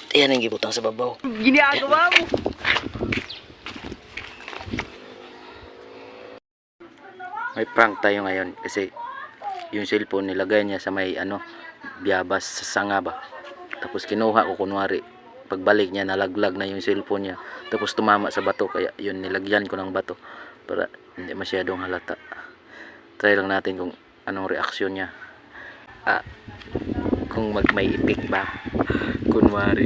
Ayan ang gibutang sa babaw. Ginagawa mo. May prank tayo ngayon kasi yung cellphone nilagay niya sa may biyabas sa sanga ba. Tapos kinuha ko kunwari. Pagbalik niya nalaglag na yung cellphone niya. Tapos tumama sa bato kaya yun nilagyan ko ng bato para hindi masyadong halata. Try lang natin kung anong reaksyon niya. Kung may ipik ba. Kunwari.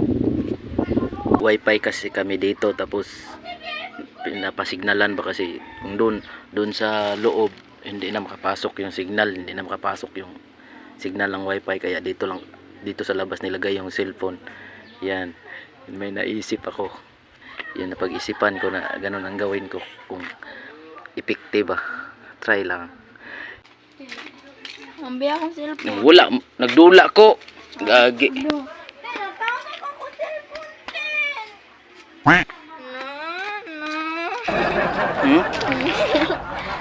Wifi kasi kami dito tapos pinapasignalan ba kasi kung doon sa loob hindi na makapasok yung signal, hindi na makapasok yung signal ng wifi kaya dito sa labas nilagay yung cellphone. Yan, may naisip ako. Yan, napag-isipan ko na ganun ang gawin ko kung epektiba. Try lang. Ambi akong cellphone. Wala, nagdula ko. Gagi.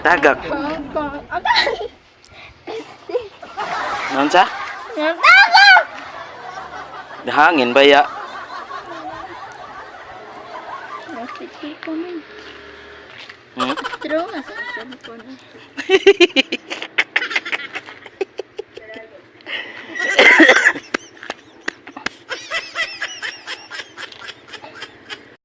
Tagak. Naon sa? Tagak! Dahangin ba ya? Nasiki ko man. Hmm? True nga sa cellphone.